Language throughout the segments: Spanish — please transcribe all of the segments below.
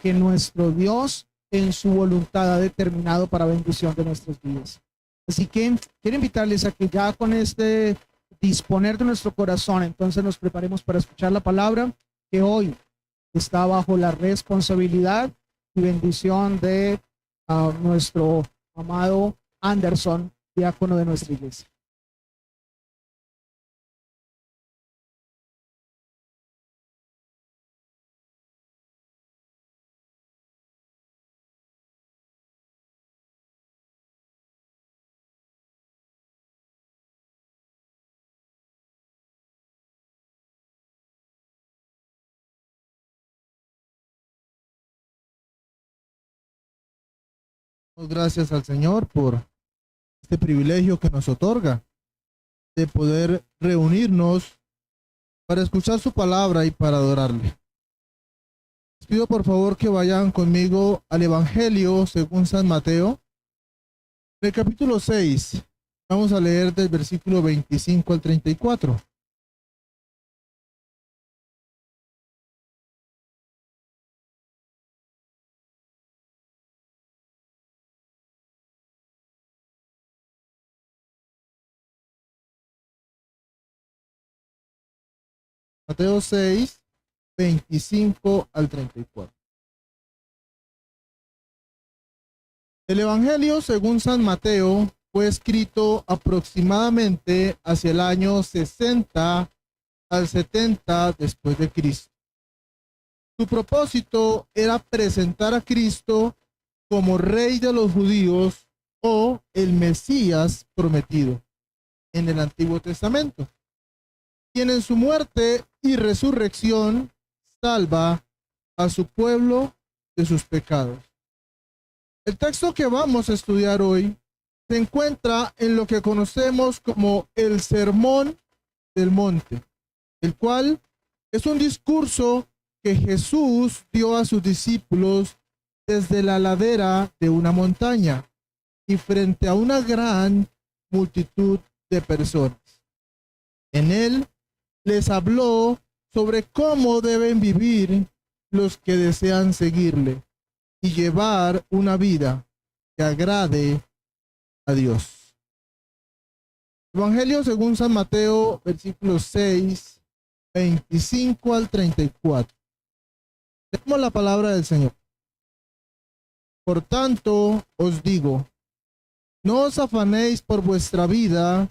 que nuestro Dios en su voluntad ha determinado para bendición de nuestras vidas. Así que quiero invitarles a que ya con este disponer de nuestro corazón, entonces nos preparemos para escuchar la palabra que hoy está bajo la responsabilidad y bendición de nuestro amado Anderson, diácono de nuestra iglesia. Gracias al Señor por este privilegio que nos otorga de poder reunirnos para escuchar su palabra y para adorarle. Les pido por favor que vayan conmigo al Evangelio según San Mateo, en el capítulo 6. Vamos a leer del versículo 25 al 34. Mateo 6, 25 al 34. El Evangelio según San Mateo fue escrito aproximadamente hacia el año 60 al 70 después de Cristo. Su propósito era presentar a Cristo como Rey de los judíos o el Mesías prometido en el Antiguo Testamento, quien en su muerte y resurrección salva a su pueblo de sus pecados. El texto que vamos a estudiar hoy se encuentra en lo que conocemos como el Sermón del Monte, el cual es un discurso que Jesús dio a sus discípulos desde la ladera de una montaña y frente a una gran multitud de personas. En él les habló sobre cómo deben vivir los que desean seguirle y llevar una vida que agrade a Dios. Evangelio según San Mateo, versículos 6, 25 al 34. Leemos la palabra del Señor. Por tanto, os digo, no os afanéis por vuestra vida,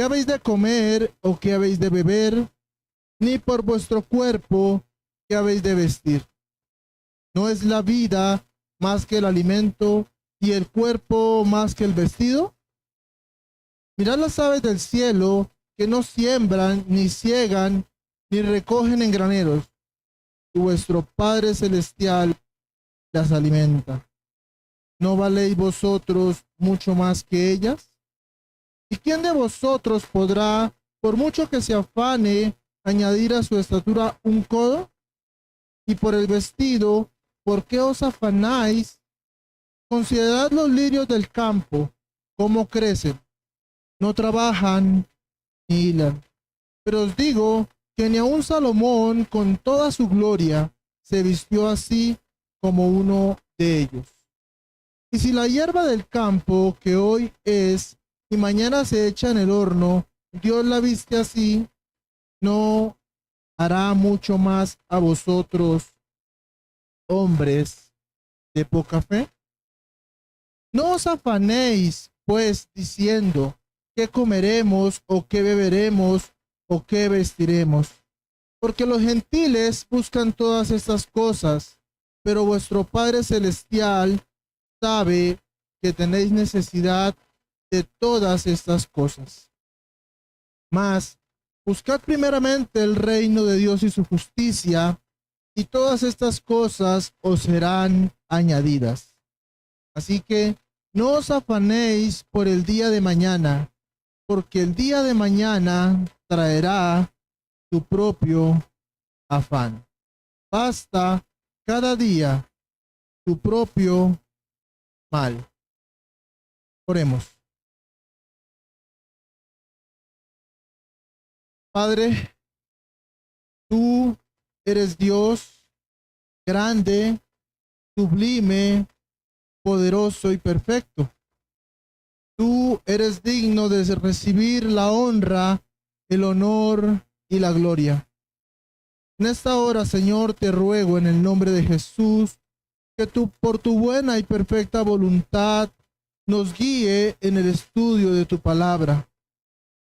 qué habéis de comer o qué habéis de beber, ni por vuestro cuerpo, qué habéis de vestir. ¿No es la vida más que el alimento y el cuerpo más que el vestido? Mirad las aves del cielo, que no siembran, ni ciegan, ni recogen en graneros, y vuestro Padre Celestial las alimenta. ¿No valéis vosotros mucho más que ellas? ¿Y quién de vosotros podrá, por mucho que se afane, añadir a su estatura un codo? Y por el vestido, ¿por qué os afanáis? Considerad los lirios del campo, cómo crecen, no trabajan ni hilan. Pero os digo que ni aun Salomón, con toda su gloria, se vistió así como uno de ellos. Y si la hierba del campo, que hoy es y mañana se echa en el horno, Dios la viste así, ¿no hará mucho más a vosotros, hombres de poca fe? No os afanéis, pues, diciendo, ¿qué comeremos o qué beberemos o qué vestiremos? Porque los gentiles buscan todas estas cosas, pero vuestro Padre Celestial sabe que tenéis necesidad de todas estas cosas. Mas, buscad primeramente el reino de Dios y su justicia, y todas estas cosas os serán añadidas. Así que no os afanéis por el día de mañana, porque el día de mañana traerá su propio afán. Basta cada día su propio mal. Oremos. Padre, tú eres Dios grande sublime, poderoso y perfecto. Tú eres digno de recibir la honra, el honor y la gloria. En esta hora, Señor, te ruego en el nombre de Jesús que tú, por tu buena y perfecta voluntad, nos guíe en el estudio de tu palabra.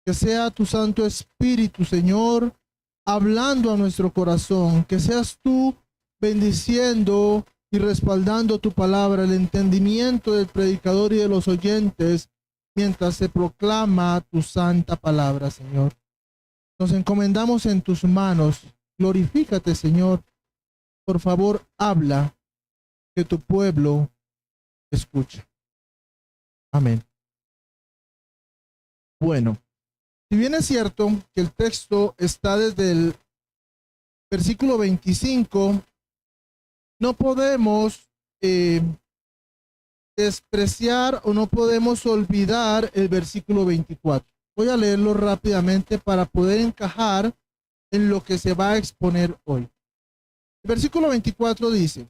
Que sea tu Santo Espíritu, Señor, hablando a nuestro corazón. Que seas tú bendiciendo y respaldando tu palabra, el entendimiento del predicador y de los oyentes, mientras se proclama tu santa palabra, Señor. Nos encomendamos en tus manos. Glorifícate, Señor. Por favor, habla, que tu pueblo escuche. Amén. Bueno, si bien es cierto que el texto está desde el versículo 25, no podemos despreciar o no podemos olvidar el versículo 24. Voy a leerlo rápidamente para poder encajar en lo que se va a exponer hoy. El versículo 24 dice: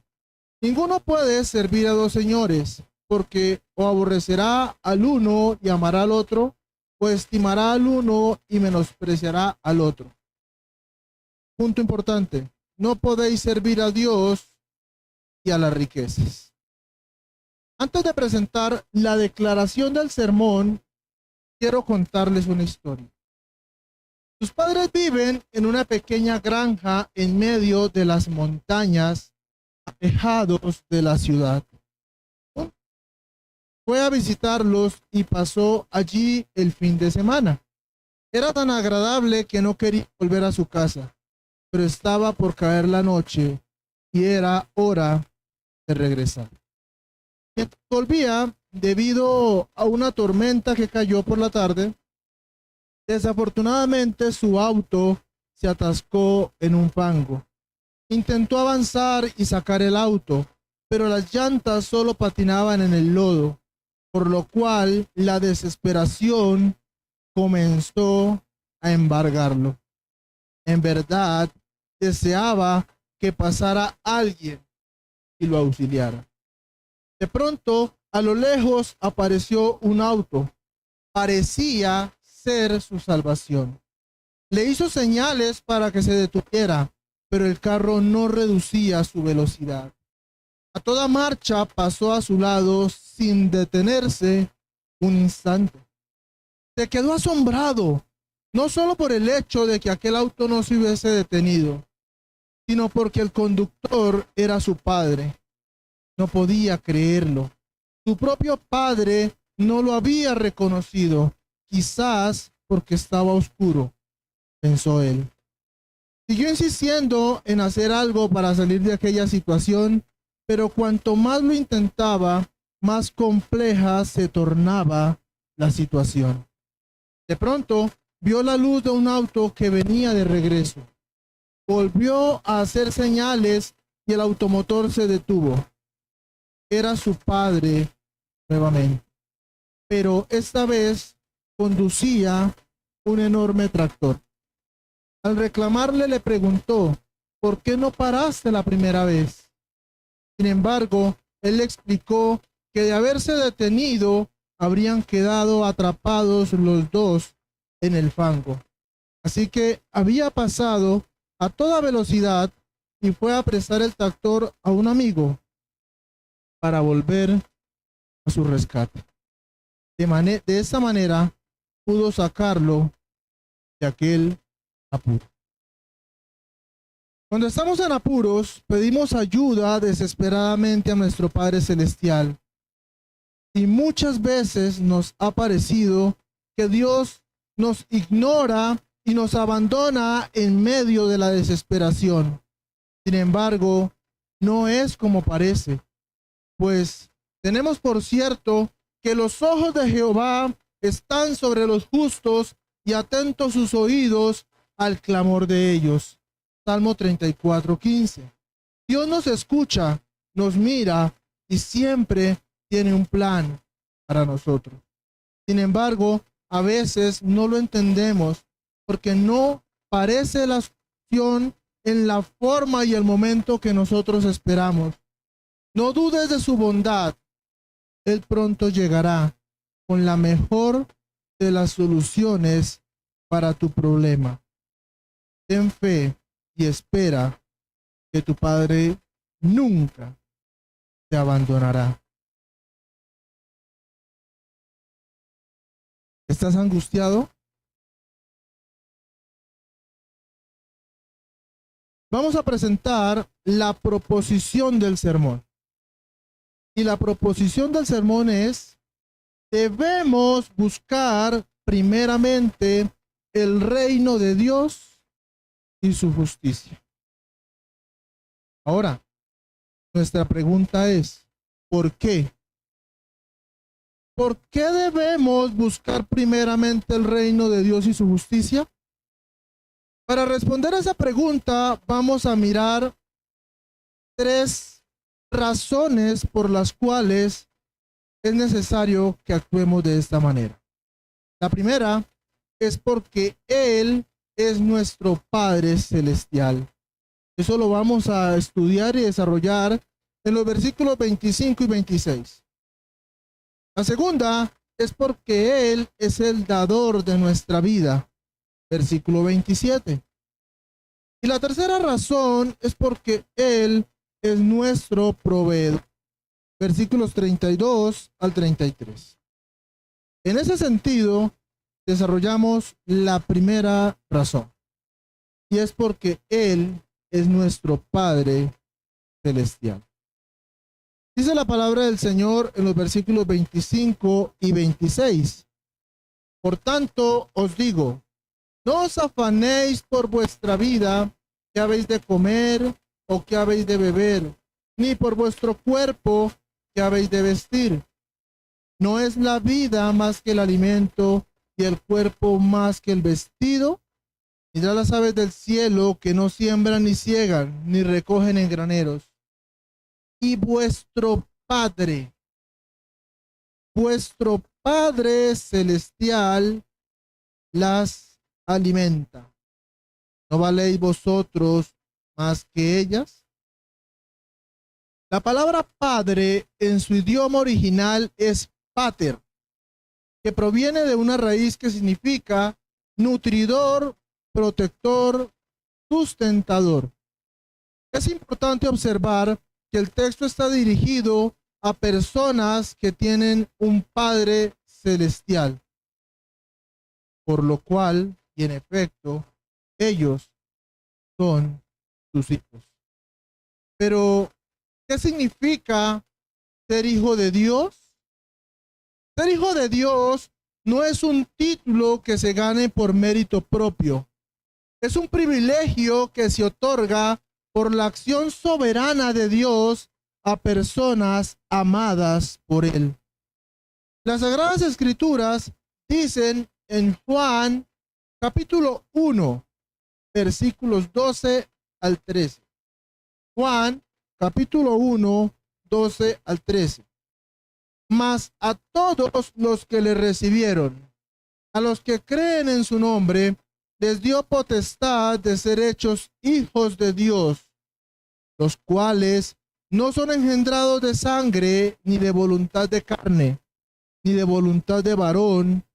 ninguno puede servir a dos señores, porque o aborrecerá al uno y amará al otro, o estimará al uno y menospreciará al otro. Punto importante: no podéis servir a Dios y a las riquezas. Antes de presentar la declaración del sermón, quiero contarles una historia. Sus padres viven en una pequeña granja en medio de las montañas, alejados de la ciudad. Fue a visitarlos y pasó allí el fin de semana. Era tan agradable que no quería volver a su casa, pero estaba por caer la noche y era hora de regresar. Mientras volvía, debido a una tormenta que cayó por la tarde, desafortunadamente su auto se atascó en un fango. Intentó avanzar y sacar el auto, pero las llantas solo patinaban en el lodo, por lo cual la desesperación comenzó a embargarlo. En verdad, deseaba que pasara alguien y lo auxiliara. De pronto, a lo lejos apareció un auto. Parecía ser su salvación. Le hizo señales para que se detuviera, pero el carro no reducía su velocidad. A toda marcha pasó a su lado sin detenerse un instante. Se quedó asombrado, no solo por el hecho de que aquel auto no se hubiese detenido, sino porque el conductor era su padre. No podía creerlo. Su propio padre no lo había reconocido, quizás porque estaba oscuro, pensó él. Siguió insistiendo en hacer algo para salir de aquella situación, pero cuanto más lo intentaba, más compleja se tornaba la situación. De pronto, vio la luz de un auto que venía de regreso. Volvió a hacer señales y el automotor se detuvo. Era su padre nuevamente, pero esta vez conducía un enorme tractor. Al reclamarle, le preguntó: ¿por qué no paraste la primera vez? Sin embargo, él le explicó que de haberse detenido, habrían quedado atrapados los dos en el fango. Así que había pasado a toda velocidad y fue a prestar el tractor a un amigo para volver a su rescate. De esa manera pudo sacarlo de aquel apuro. Cuando estamos en apuros, pedimos ayuda desesperadamente a nuestro Padre Celestial. Y muchas veces nos ha parecido que Dios nos ignora y nos abandona en medio de la desesperación. Sin embargo, no es como parece, pues tenemos por cierto que los ojos de Jehová están sobre los justos y atentos sus oídos al clamor de ellos. Salmo 34:15. Dios nos escucha, nos mira y siempre tiene un plan para nosotros. Sin embargo, a veces no lo entendemos porque no parece la solución en la forma y el momento que nosotros esperamos. No dudes de su bondad. Él pronto llegará con la mejor de las soluciones para tu problema. Ten fe y espera que tu Padre nunca te abandonará. ¿Estás angustiado? Vamos a presentar la proposición del sermón. Y la proposición del sermón es: debemos buscar primeramente el reino de Dios y su justicia. Ahora, nuestra pregunta es, ¿por qué? ¿Por qué debemos buscar primeramente el reino de Dios y su justicia? Para responder a esa pregunta, vamos a mirar tres razones por las cuales es necesario que actuemos de esta manera. La primera es porque Él es nuestro Padre Celestial. Eso lo vamos a estudiar y desarrollar en los versículos 25 y 26. La segunda es porque Él es el dador de nuestra vida. Versículo 27. Y la tercera razón es porque Él es nuestro proveedor. Versículos 32 al 33. En ese sentido, desarrollamos la primera razón. Y es porque Él es nuestro Padre Celestial. Dice la palabra del Señor en los versículos 25 y 26. Por tanto, os digo, no os afanéis por vuestra vida, qué habéis de comer o qué habéis de beber, ni por vuestro cuerpo, qué habéis de vestir. ¿No es la vida más que el alimento y el cuerpo más que el vestido? Mirad las aves del cielo, que no siembran ni ciegan, ni recogen en graneros. Y vuestro Padre Celestial las alimenta. ¿No valéis vosotros más que ellas? La palabra padre en su idioma original es pater, que proviene de una raíz que significa nutridor, protector, sustentador. Es importante observar que el texto está dirigido a personas que tienen un Padre Celestial, por lo cual, y en efecto, ellos son sus hijos. Pero, ¿qué significa ser hijo de Dios? Ser hijo de Dios no es un título que se gane por mérito propio. Es un privilegio que se otorga por la acción soberana de Dios a personas amadas por Él. Las Sagradas Escrituras dicen en Juan capítulo 1, versículos 12 al 13. Juan capítulo 1, 12 al 13. Mas a todos los que le recibieron, a los que creen en su nombre, les dio potestad de ser hechos hijos de Dios, los cuales no son engendrados de sangre, ni de voluntad de carne, ni de voluntad de varón,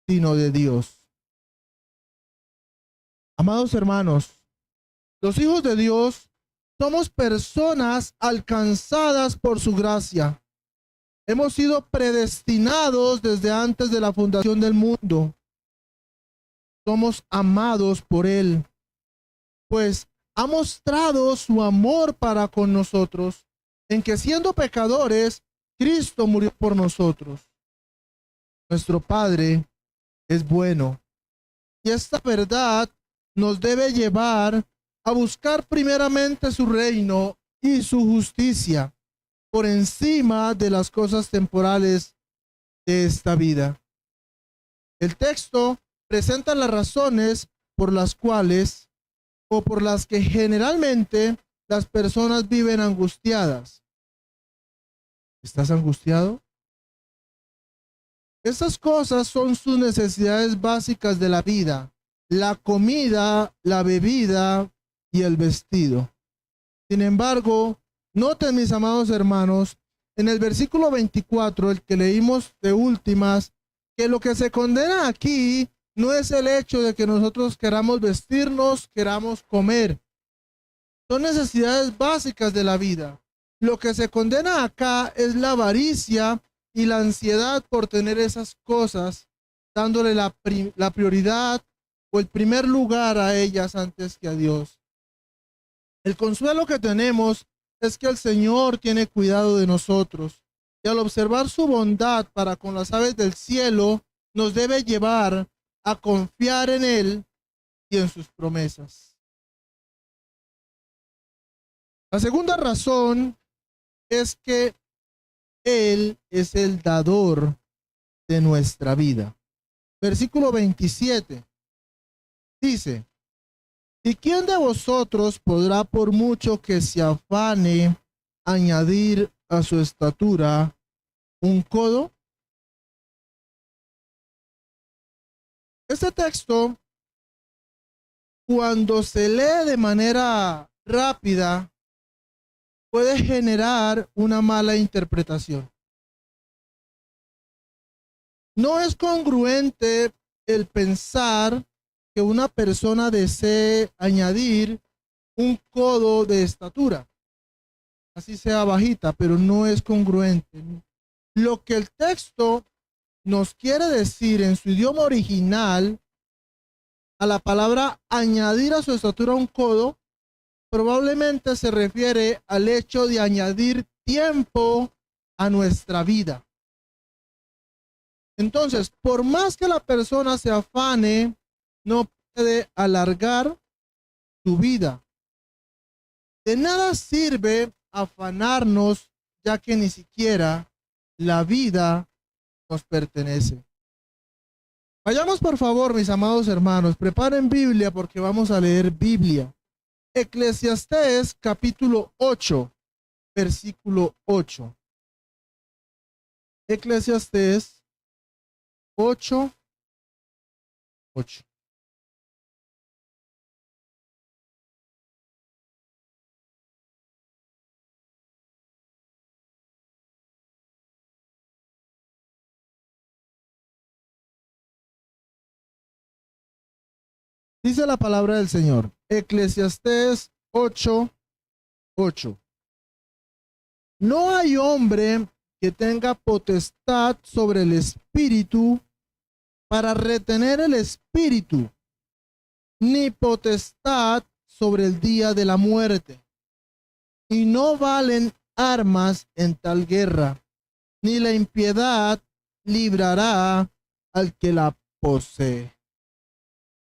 sino de Dios. Amados hermanos, los hijos de Dios somos personas alcanzadas por su gracia. Hemos sido predestinados desde antes de la fundación del mundo. Somos amados por Él, pues ha mostrado su amor para con nosotros, en que siendo pecadores, Cristo murió por nosotros. Nuestro Padre es bueno, y esta verdad nos debe llevar a buscar primeramente su reino y su justicia por encima de las cosas temporales de esta vida. El texto presenta las razones por las cuales o por las que generalmente las personas viven angustiadas. ¿Estás angustiado? Estas cosas son sus necesidades básicas de la vida: la comida, la bebida y el vestido. Sin embargo, Noten, mis amados hermanos, en el versículo 24, el que leímos de últimas, que lo que se condena aquí no es el hecho de que nosotros queramos vestirnos, queramos comer. Son necesidades básicas de la vida. Lo que se condena acá es la avaricia y la ansiedad por tener esas cosas, dándole la prioridad o el primer lugar a ellas antes que a Dios. El consuelo que tenemos es que el Señor tiene cuidado de nosotros y al observar su bondad para con las aves del cielo, nos debe llevar a confiar en Él y en sus promesas. La segunda razón es que Él es el dador de nuestra vida. Versículo 27 dice: ¿y quién de vosotros podrá, por mucho que se afane, añadir a su estatura un codo? Este texto, cuando se lee de manera rápida, puede generar una mala interpretación. No es congruente el pensar que una persona desee añadir un codo de estatura, así sea bajita, pero no es congruente. Lo que el texto nos quiere decir en su idioma original, a la palabra añadir a su estatura un codo, probablemente se refiere al hecho de añadir tiempo a nuestra vida. Entonces, por más que la persona se afane, no puede alargar su vida. De nada sirve afanarnos, ya que ni siquiera la vida nos pertenece. Vayamos por favor, mis amados hermanos, preparen Biblia porque vamos a leer Biblia. Eclesiastés capítulo 8, versículo 8. Eclesiastés 8, 8. Dice la palabra del Señor. Eclesiastés 8, 8. No hay hombre que tenga potestad sobre el espíritu para retener el espíritu, ni potestad sobre el día de la muerte. Y no valen armas en tal guerra, ni la impiedad librará al que la posee.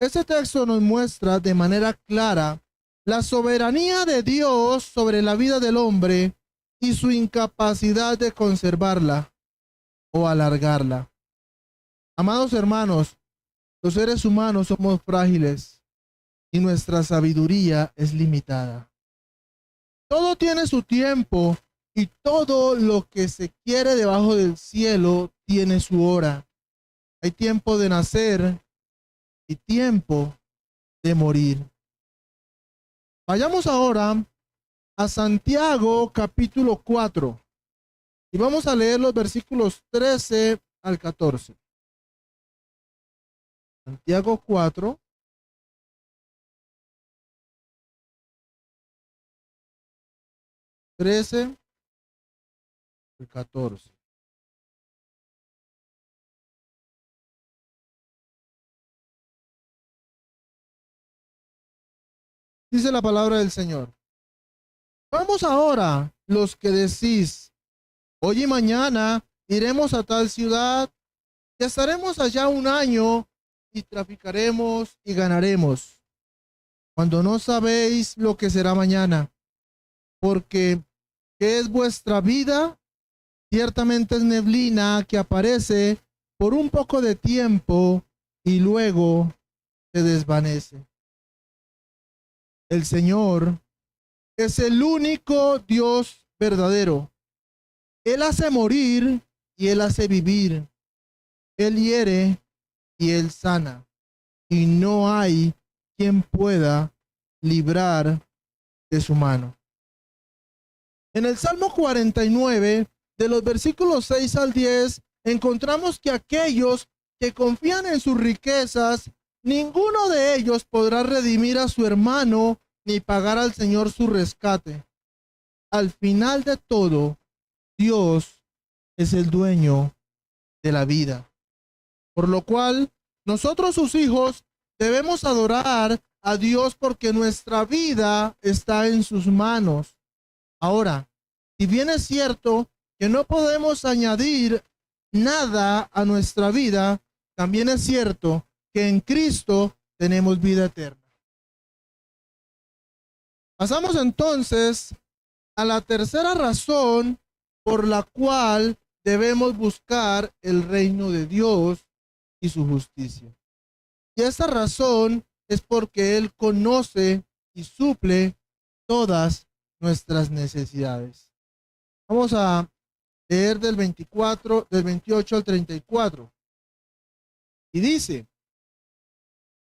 Este texto nos muestra de manera clara la soberanía de Dios sobre la vida del hombre y su incapacidad de conservarla o alargarla. Amados hermanos, los seres humanos somos frágiles y nuestra sabiduría es limitada. Todo tiene su tiempo y todo lo que se quiere debajo del cielo tiene su hora. Hay tiempo de nacer y tiempo de morir. Vayamos ahora a Santiago capítulo 4 y vamos a leer los versículos 13 al 14. Santiago 4, 13 al 14. Dice la palabra del Señor. Vamos ahora, los que decís, hoy y mañana iremos a tal ciudad y estaremos allá un año y traficaremos y ganaremos, cuando no sabéis lo que será mañana, porque ¿qué es vuestra vida? Ciertamente es neblina que aparece por un poco de tiempo y luego se desvanece. El Señor es el único Dios verdadero. Él hace morir y Él hace vivir. Él hiere y Él sana. Y no hay quien pueda librar de su mano. En el Salmo 49, de los versículos 6 al 10, encontramos que aquellos que confían en sus riquezas, ninguno de ellos podrá redimir a su hermano ni pagar al Señor su rescate. Al final de todo, Dios es el dueño de la vida. Por lo cual, nosotros sus hijos debemos adorar a Dios porque nuestra vida está en sus manos. Ahora, si bien es cierto que no podemos añadir nada a nuestra vida, también es cierto que en Cristo tenemos vida eterna. Pasamos entonces a la tercera razón por la cual debemos buscar el reino de Dios y su justicia. Y esa razón es porque Él conoce y suple todas nuestras necesidades. Vamos a leer del 28 al 34. Y dice: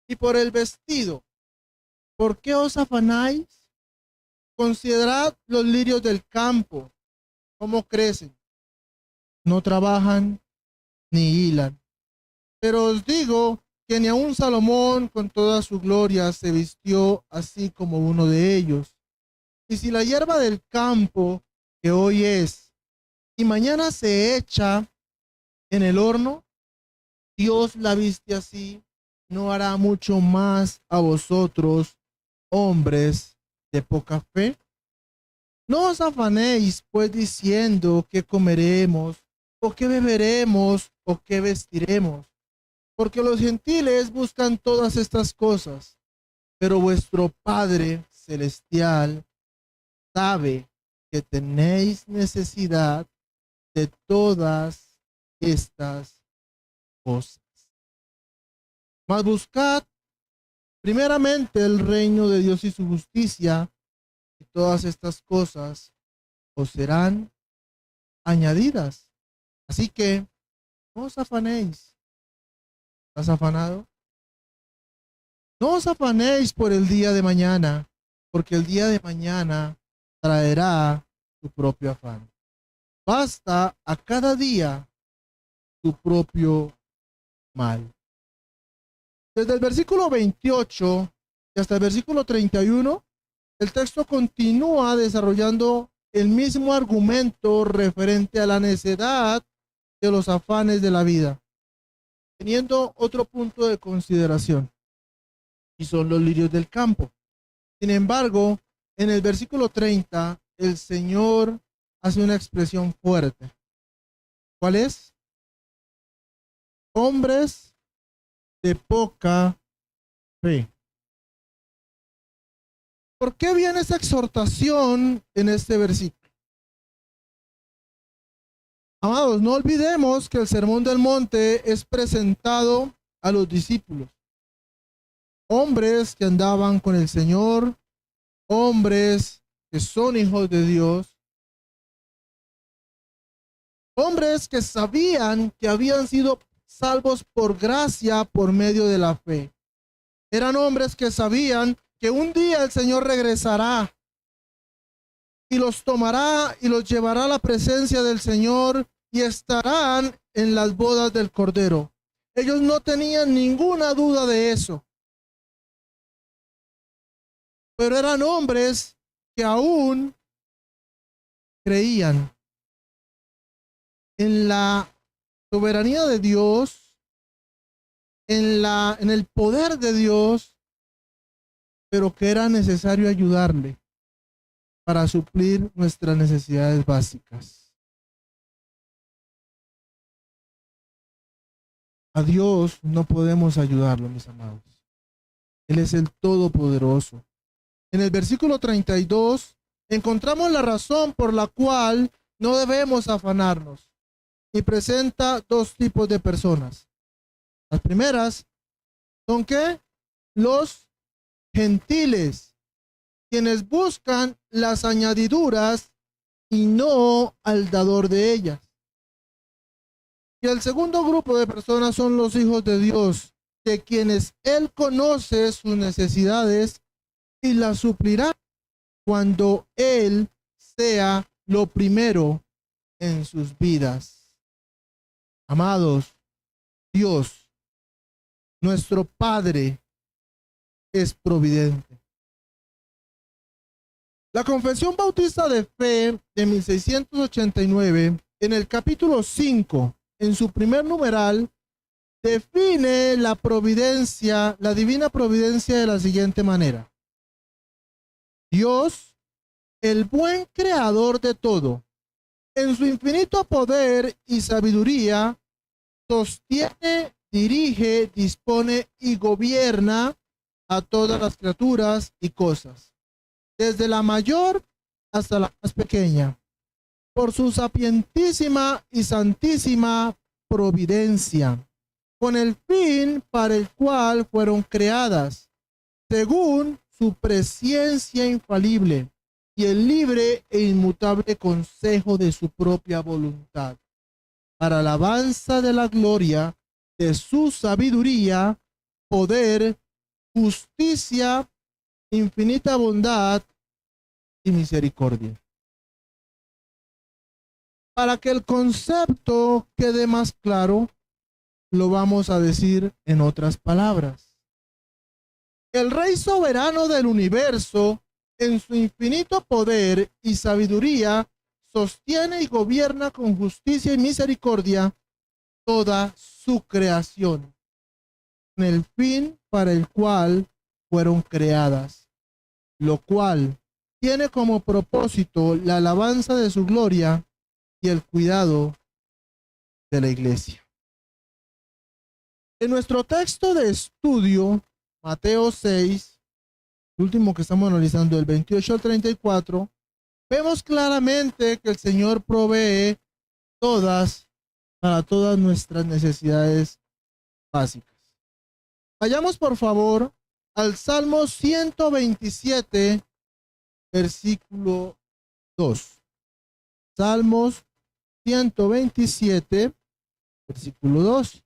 y por el vestido, ¿por qué os afanáis? Considerad los lirios del campo, cómo crecen. No trabajan ni hilan. Pero os digo que ni aun Salomón con toda su gloria se vistió así como uno de ellos. Y si la hierba del campo, que hoy es, y mañana se echa en el horno, Dios la viste así, ¿no hará mucho más a vosotros, hombres de poca fe? No os afanéis, pues, diciendo qué comeremos, o qué beberemos, o qué vestiremos, porque los gentiles buscan todas estas cosas, pero vuestro Padre Celestial sabe que tenéis necesidad de todas estas cosas. Mas buscad primeramente el reino de Dios y su justicia, y todas estas cosas os serán añadidas. Así que no os afanéis. ¿Estás afanado? No os afanéis por el día de mañana, porque el día de mañana traerá su propio afán. Basta a cada día su propio mal. Desde el versículo 28 y hasta el versículo 31, el texto continúa desarrollando el mismo argumento referente a la necedad de los afanes de la vida, teniendo otro punto de consideración, y son los lirios del campo. Sin embargo, en el versículo 30, el Señor hace una expresión fuerte. ¿Cuál es? Hombres de poca fe. ¿Por qué viene esa exhortación en este versículo? Amados, no olvidemos que el Sermón del Monte es presentado a los discípulos. Hombres que andaban con el Señor, hombres que son hijos de Dios, hombres que sabían que habían sido salvos por gracia por medio de la fe. Eran hombres que sabían que un día el Señor regresará y los tomará y los llevará a la presencia del Señor y estarán en las bodas del Cordero. Ellos no tenían ninguna duda de eso. Pero eran hombres que aún creían en la soberanía de Dios, en el poder de Dios, pero que era necesario ayudarle para suplir nuestras necesidades básicas. A Dios no podemos ayudarlo, mis amados. Él es el Todopoderoso. En el versículo 32 encontramos la razón por la cual no debemos afanarnos, y presenta dos tipos de personas. Las primeras son ¿qué? Los gentiles, quienes buscan las añadiduras y no al dador de ellas. Y el segundo grupo de personas son los hijos de Dios, de quienes Él conoce sus necesidades y las suplirá cuando Él sea lo primero en sus vidas. Amados, Dios, nuestro Padre, es providente. La Confesión Bautista de Fe de 1689, en el capítulo 5, en su primer numeral, define la providencia, la divina providencia de la siguiente manera. Dios, el buen creador de todo, en su infinito poder y sabiduría, sostiene, dirige, dispone y gobierna a todas las criaturas y cosas, desde la mayor hasta la más pequeña, por su sapientísima y santísima providencia, con el fin para el cual fueron creadas, según su presciencia infalible y el libre e inmutable consejo de su propia voluntad, para alabanza de la gloria de su sabiduría, poder, justicia, infinita bondad y misericordia. Para que el concepto quede más claro, lo vamos a decir en otras palabras. El Rey soberano del universo, en su infinito poder y sabiduría, sostiene y gobierna con justicia y misericordia toda su creación, con el fin para el cual fueron creadas, lo cual tiene como propósito la alabanza de su gloria y el cuidado de la iglesia. En nuestro texto de estudio, Mateo 6, el último que estamos analizando, del 28 al 34, vemos claramente que el Señor provee para todas nuestras necesidades básicas. Vayamos por favor al Salmo 127, versículo 2. Salmos 127, versículo 2.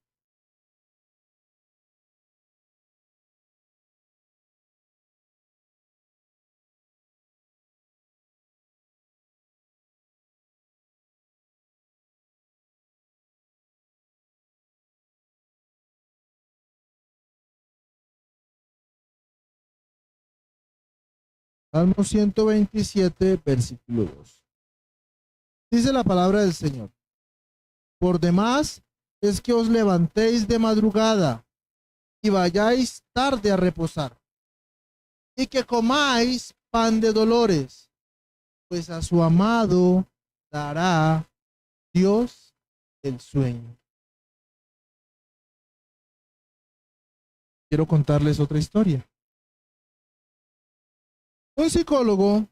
Salmo 127, versículo 2. Dice la palabra del Señor: por demás es que os levantéis de madrugada y vayáis tarde a reposar, y que comáis pan de dolores, pues a su amado dará Dios el sueño. Quiero contarles otra historia. Un psicólogo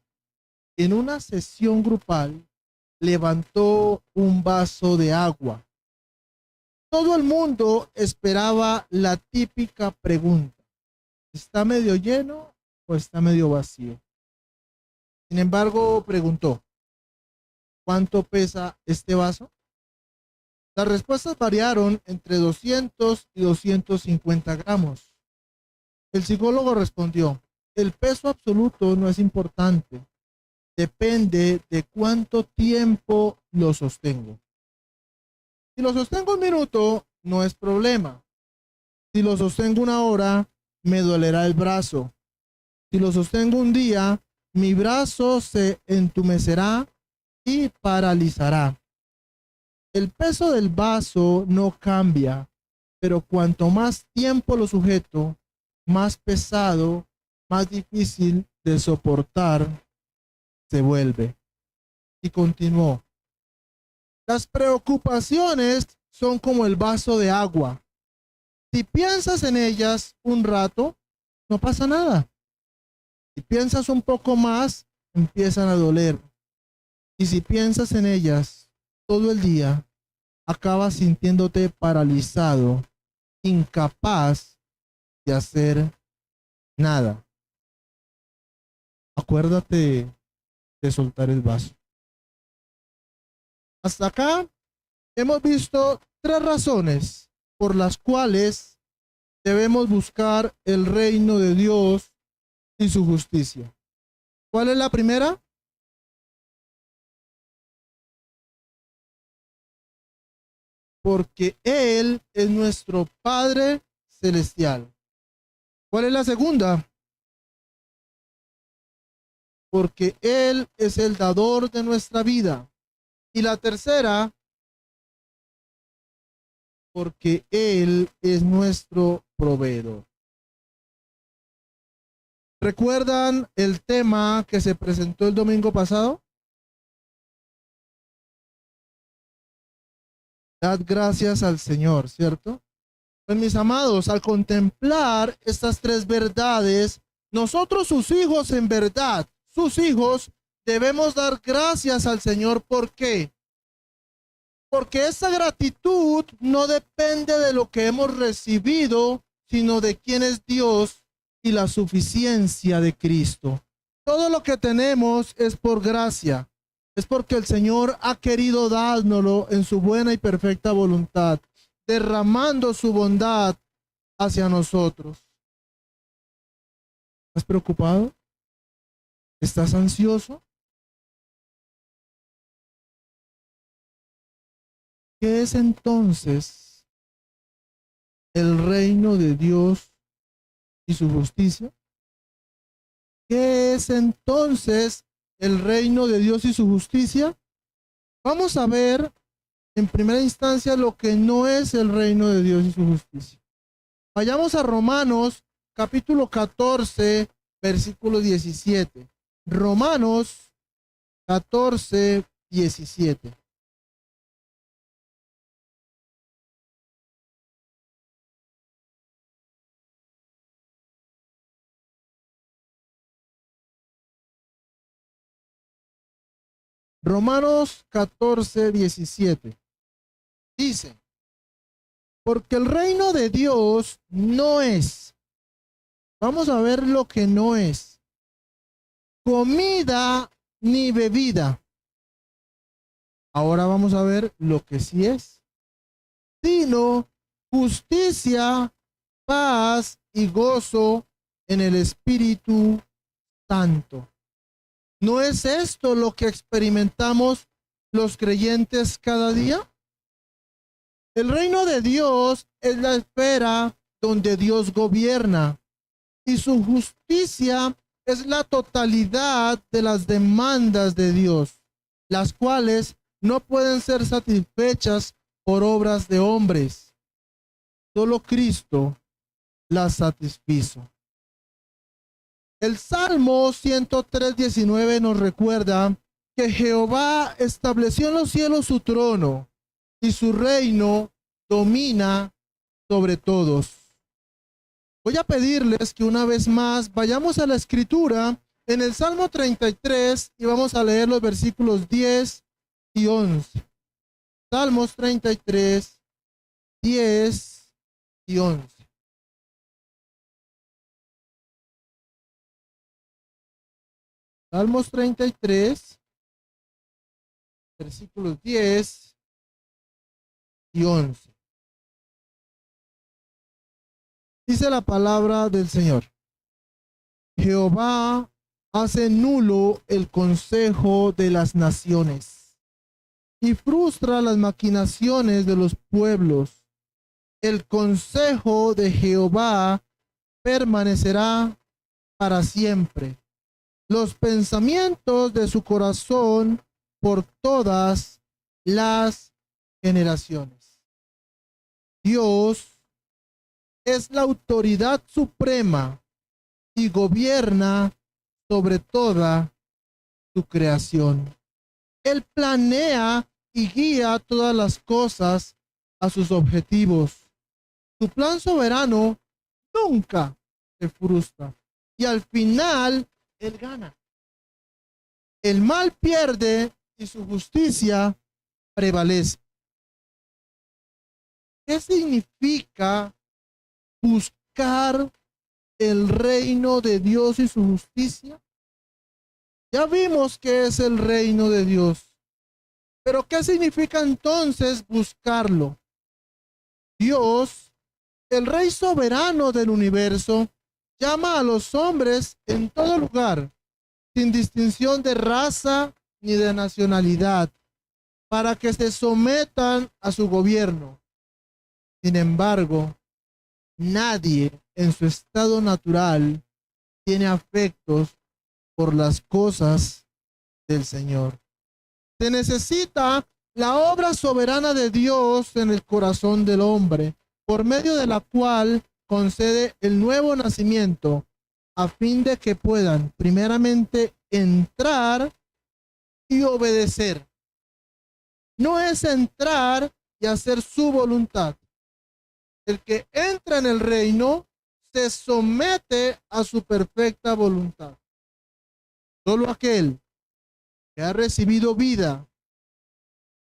en una sesión grupal levantó un vaso de agua. Todo el mundo esperaba la típica pregunta: ¿está medio lleno o está medio vacío? Sin embargo, preguntó: ¿cuánto pesa este vaso? Las respuestas variaron entre 200 y 250 gramos. El psicólogo respondió: el peso absoluto no es importante, depende de cuánto tiempo lo sostengo. Si lo sostengo un minuto, no es problema. Si lo sostengo una hora, me dolerá el brazo. Si lo sostengo un día, mi brazo se entumecerá y paralizará. El peso del vaso no cambia, pero cuanto más tiempo lo sujeto, más pesado, más difícil de soportar se vuelve. Y continuó: las preocupaciones son como el vaso de agua. Si piensas en ellas un rato, no pasa nada. Si piensas un poco más, empiezan a doler. Y si piensas en ellas todo el día, acabas sintiéndote paralizado, incapaz de hacer nada. Acuérdate de soltar el vaso. Hasta acá hemos visto tres razones por las cuales debemos buscar el reino de Dios y su justicia. ¿Cuál es la primera? porque Él es nuestro Padre celestial. ¿Cuál es la segunda? Porque Él es el dador de nuestra vida. Y la tercera, porque Él es nuestro proveedor. ¿Recuerdan el tema que se presentó el domingo pasado? Dad gracias al Señor, ¿cierto? Pues mis amados, al contemplar estas tres verdades, nosotros sus hijos en verdad, sus hijos, debemos dar gracias al Señor. ¿Por qué? Porque esa gratitud no depende de lo que hemos recibido, sino de quién es Dios y la suficiencia de Cristo. Todo lo que tenemos es por gracia. Es porque el Señor ha querido dárnoslo en su buena y perfecta voluntad, derramando su bondad hacia nosotros. ¿Estás preocupado? ¿Estás ansioso? ¿Qué es entonces el reino de Dios y su justicia? ¿Qué es entonces el reino de Dios y su justicia? Vamos a ver en primera instancia lo que no es el reino de Dios y su justicia. Vayamos a Romanos capítulo 14, versículo 17. Romanos 14, 17. Romanos 14, 17. Dice, porque el reino de Dios no es. Vamos a ver lo que no es. Comida ni bebida. Ahora vamos a ver lo que sí es. Sino justicia, paz y gozo en el Espíritu Santo. ¿No es esto lo que experimentamos los creyentes cada día? El reino de Dios es la esfera donde Dios gobierna y su justicia es la totalidad de las demandas de Dios, las cuales no pueden ser satisfechas por obras de hombres. Solo Cristo las satisfizo. El Salmo 103:19 nos recuerda que Jehová estableció en los cielos su trono y su reino domina sobre todos. Voy a pedirles que una vez más vayamos a la escritura en el Salmo 33 y vamos a leer los versículos 10 y 11. Salmos 33, 10 y 11. Salmos 33, versículos 10 y 11. Dice la palabra del Señor. Jehová hace nulo el consejo de las naciones y frustra las maquinaciones de los pueblos. El consejo de Jehová permanecerá para siempre. Los pensamientos de su corazón por todas las generaciones. Dios es la autoridad suprema y gobierna sobre toda su creación. Él planea y guía todas las cosas a sus objetivos. Su plan soberano nunca se frustra y al final Él gana. El mal pierde y su justicia prevalece. ¿Qué significa buscar el reino de Dios y su justicia? Ya vimos qué es el reino de Dios. Pero ¿qué significa entonces buscarlo? Dios, el Rey soberano del universo, llama a los hombres en todo lugar, sin distinción de raza ni de nacionalidad, para que se sometan a su gobierno. Sin embargo, nadie en su estado natural tiene afectos por las cosas del Señor. Se necesita la obra soberana de Dios en el corazón del hombre, por medio de la cual concede el nuevo nacimiento, a fin de que puedan primeramente entrar y obedecer. No es entrar y hacer su voluntad. El que entra en el reino se somete a su perfecta voluntad. Solo aquel que ha recibido vida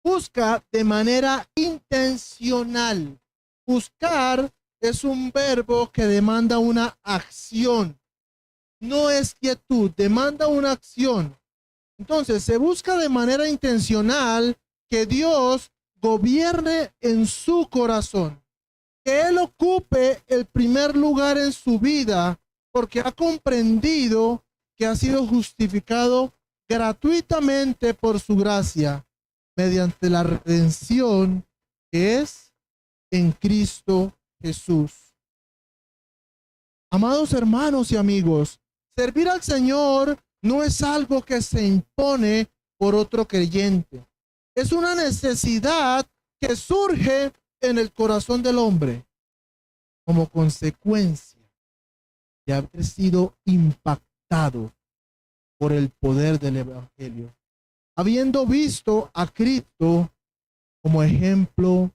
busca de manera intencional. Buscar es un verbo que demanda una acción. No es quietud, demanda una acción. Entonces se busca de manera intencional que Dios gobierne en su corazón, que Él ocupe el primer lugar en su vida, porque ha comprendido que ha sido justificado gratuitamente por su gracia, mediante la redención que es en Cristo Jesús. Amados hermanos y amigos, servir al Señor no es algo que se impone por otro creyente. Es una necesidad que surge en el corazón del hombre como consecuencia de haber sido impactado por el poder del Evangelio, habiendo visto a Cristo como ejemplo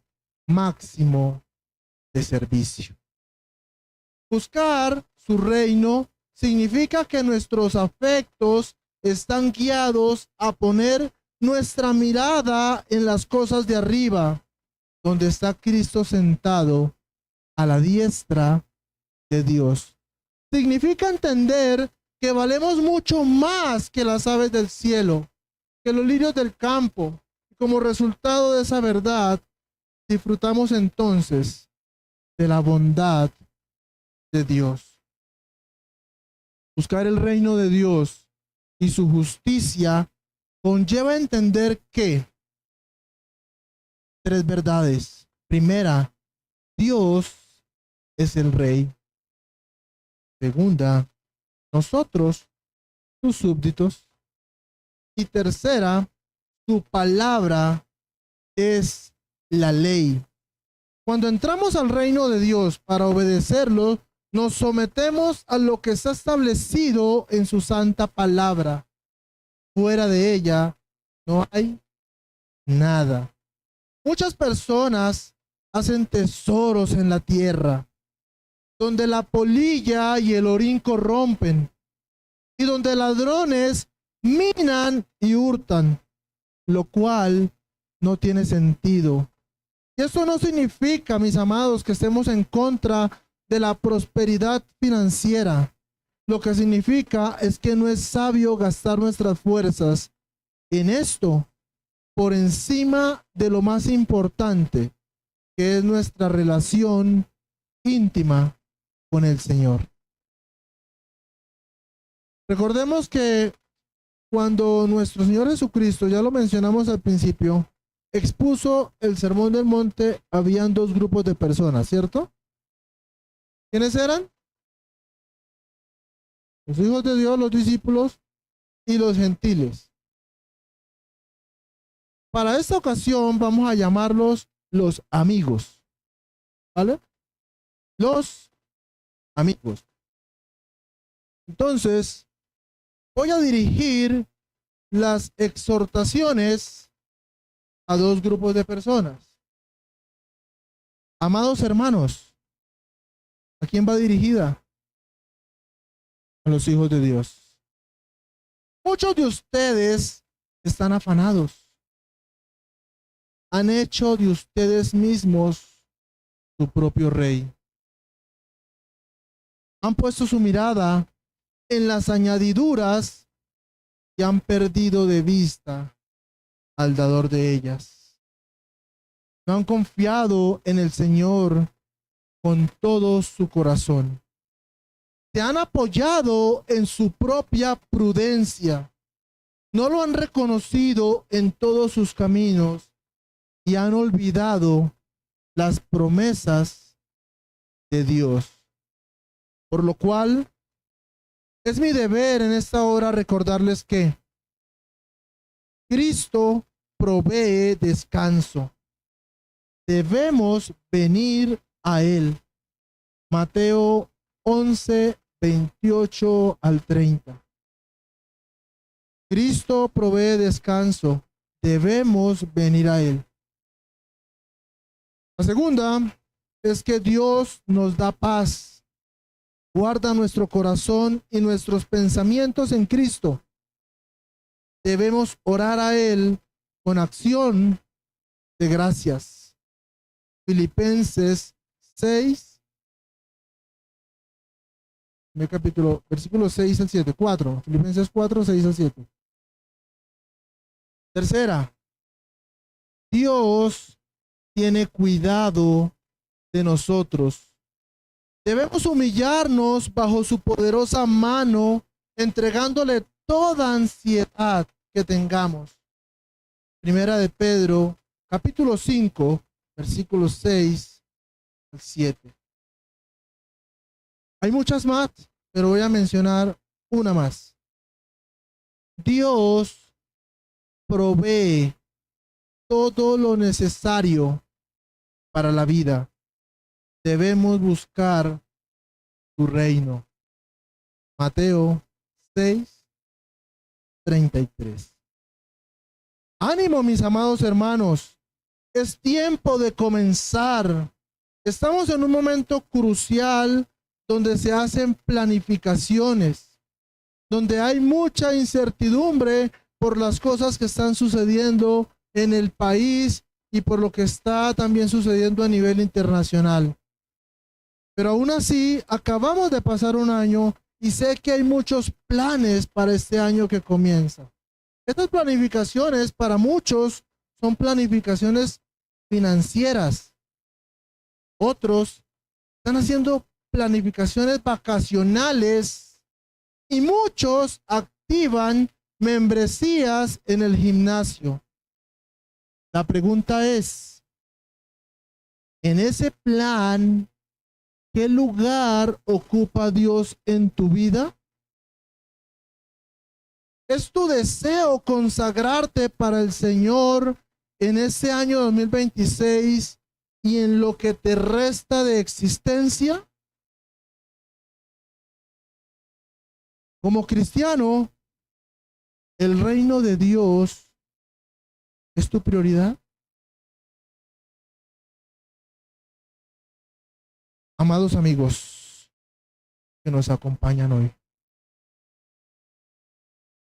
máximo de servicio. Buscar su reino significa que nuestros afectos están guiados a poner nuestra mirada en las cosas de arriba, donde está Cristo sentado a la diestra de Dios. Significa entender que valemos mucho más que las aves del cielo, que los lirios del campo. Y como resultado de esa verdad, disfrutamos entonces de la bondad de Dios. Buscar el reino de Dios y su justicia conlleva entender que tres verdades. Primera, Dios es el Rey. Segunda, nosotros, sus súbditos. Y tercera, su palabra es la ley. Cuando entramos al reino de Dios para obedecerlo, nos sometemos a lo que está establecido en su santa palabra. Fuera de ella no hay nada. Muchas personas hacen tesoros en la tierra, donde la polilla y el orín corrompen, y donde ladrones minan y hurtan, lo cual no tiene sentido. Y eso no significa, mis amados, que estemos en contra de la prosperidad financiera. Lo que significa es que no es sabio gastar nuestras fuerzas en esto por encima de lo más importante, que es nuestra relación íntima con el Señor. Recordemos que cuando nuestro Señor Jesucristo, ya lo mencionamos al principio, expuso el Sermón del Monte, habían dos grupos de personas, ¿cierto? ¿Quiénes eran? Los hijos de Dios, los discípulos y los gentiles. Para esta ocasión vamos a llamarlos los amigos, ¿vale? Los amigos. Entonces, voy a dirigir las exhortaciones a dos grupos de personas. Amados hermanos, ¿a quién va dirigida? A los hijos de Dios. Muchos de ustedes están afanados. Han hecho de ustedes mismos su propio rey. Han puesto su mirada en las añadiduras y han perdido de vista al dador de ellas. No han confiado en el Señor con todo su corazón. Se han apoyado en su propia prudencia no lo han reconocido en todos sus caminos y han olvidado las promesas de Dios. Por lo cual, es mi deber en esta hora recordarles que Cristo provee descanso. Debemos venir a Él. Mateo 11, 28 al 30. Cristo provee descanso. Debemos venir a Él. La segunda es que Dios nos da paz. Guarda nuestro corazón y nuestros pensamientos en Cristo. Debemos orar a Él con acción de gracias. Filipenses 6, capítulo, versículos 6 al 7, 4. Filipenses 4, 6 al 7. Tercera, Dios tiene cuidado de nosotros. Debemos humillarnos bajo su poderosa mano, entregándole toda ansiedad que tengamos. Primera de Pedro, capítulo 5, versículos 6 al 7. Hay muchas más, pero voy a mencionar una más. Dios provee todo lo necesario para la vida. Debemos buscar su reino. Mateo 6, 33. Ánimo, mis amados hermanos. Es tiempo de comenzar. Estamos en un momento crucial donde se hacen planificaciones, donde hay mucha incertidumbre por las cosas que están sucediendo en el país y por lo que está también sucediendo a nivel internacional. Pero aún así, acabamos de pasar un año y sé que hay muchos planes para este año que comienza. Estas planificaciones para muchos son planificaciones financieras. Otros están haciendo planificaciones vacacionales y muchos activan membresías en el gimnasio. La pregunta es, en ese plan, ¿qué lugar ocupa Dios en tu vida? ¿Es tu deseo consagrarte para el Señor en ese año 2026 y en lo que te resta de existencia? Como cristiano, ¿el reino de Dios es tu prioridad? Amados amigos que nos acompañan hoy,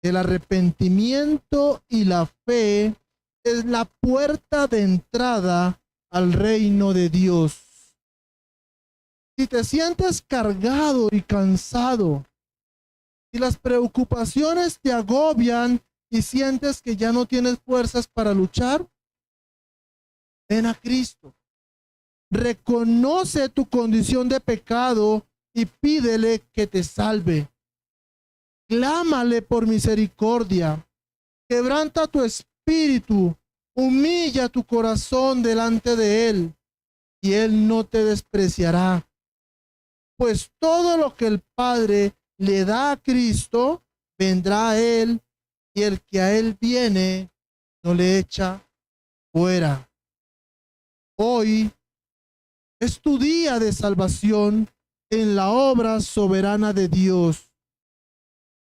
el arrepentimiento y la fe es la puerta de entrada al reino de Dios. Si te sientes cargado y cansado, si las preocupaciones te agobian y sientes que ya no tienes fuerzas para luchar, ven a Cristo. Reconoce tu condición de pecado y pídele que te salve. Clámale por misericordia. Quebranta tu espíritu. Humilla tu corazón delante de Él y Él no te despreciará. Pues todo lo que el Padre le da a Cristo, vendrá a Él, y el que a Él viene, no le echa fuera. Hoy es tu día de salvación en la obra soberana de Dios.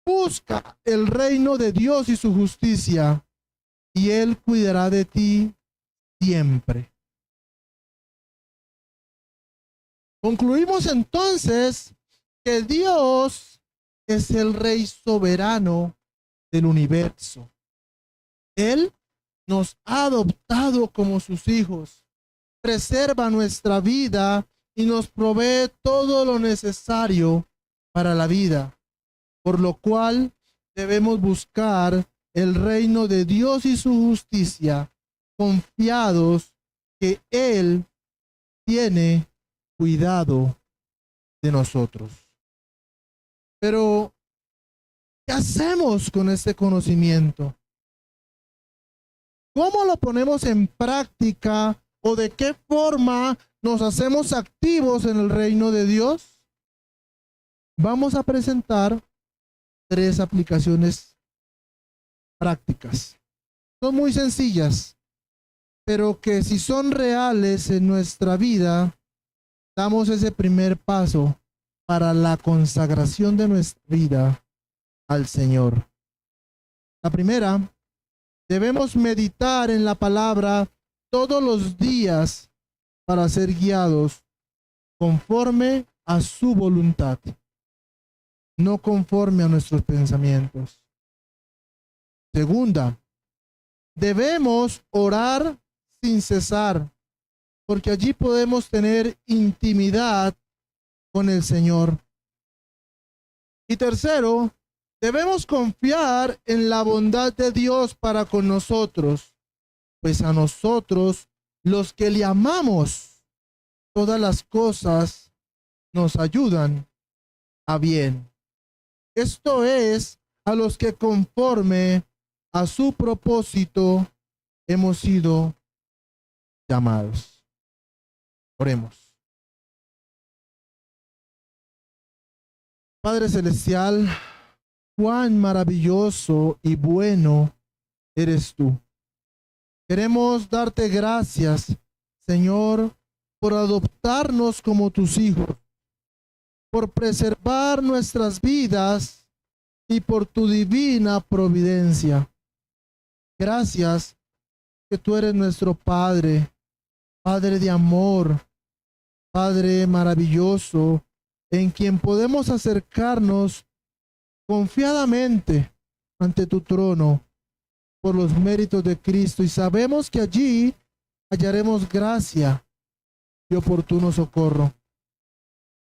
Busca el reino de Dios y su justicia, y Él cuidará de ti siempre. Concluimos entonces que Dios es el Rey soberano del universo. Él nos ha adoptado como sus hijos, preserva nuestra vida y nos provee todo lo necesario para la vida, por lo cual debemos buscar el reino de Dios y su justicia, confiados que Él tiene cuidado de nosotros. Pero, ¿Qué hacemos con este conocimiento? ¿Cómo lo ponemos en práctica o de qué forma nos hacemos activos en el reino de Dios? Vamos a presentar 3 aplicaciones prácticas. Son muy sencillas, pero que si son reales en nuestra vida, damos ese primer paso para la consagración de nuestra vida al Señor. La primera, debemos meditar en la palabra todos los días para ser guiados conforme a su voluntad, no conforme a nuestros pensamientos. Segunda, debemos orar sin cesar, porque allí podemos tener intimidad con el Señor. Y tercero, debemos confiar en la bondad de Dios para con nosotros, pues a nosotros, los que le amamos, todas las cosas nos ayudan a bien. Esto es, a los que conforme a su propósito hemos sido llamados. Oremos. Padre Celestial, cuán maravilloso y bueno eres tú. Queremos darte gracias, Señor, por adoptarnos como tus hijos, por preservar nuestras vidas y por tu divina providencia. Gracias que tú eres nuestro Padre, Padre de amor, Padre maravilloso, en quien podemos acercarnos confiadamente ante tu trono por los méritos de Cristo, y sabemos que allí hallaremos gracia y oportuno socorro.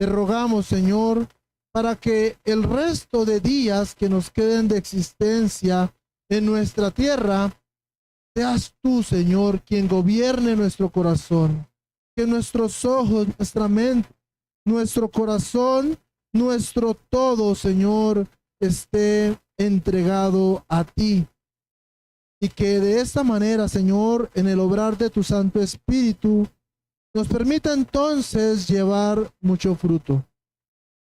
Te rogamos, Señor, para que el resto de días que nos queden de existencia en nuestra tierra, seas tú, Señor, quien gobierne nuestro corazón, que nuestros ojos, nuestra mente, nuestro corazón, nuestro todo, Señor, esté entregado a ti. Y que de esta manera, Señor, en el obrar de tu Santo Espíritu, nos permita entonces llevar mucho fruto.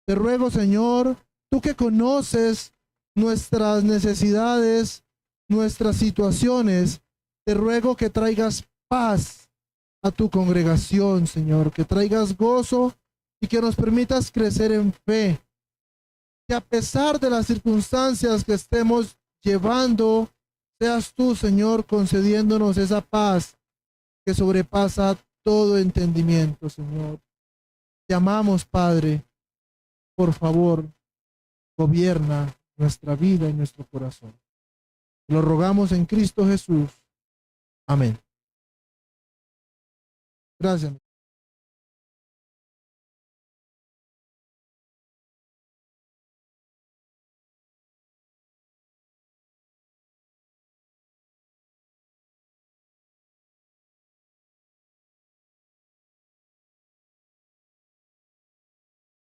Te ruego, Señor, tú que conoces nuestras necesidades, nuestras situaciones, te ruego que traigas paz a tu congregación, Señor, que traigas gozo y que nos permitas crecer en fe. Que a pesar de las circunstancias que estemos llevando, seas tú, Señor, concediéndonos esa paz que sobrepasa todo entendimiento, Señor. Te amamos, Padre. Por favor, gobierna nuestra vida y nuestro corazón. Lo rogamos en Cristo Jesús. Amén. Gracias.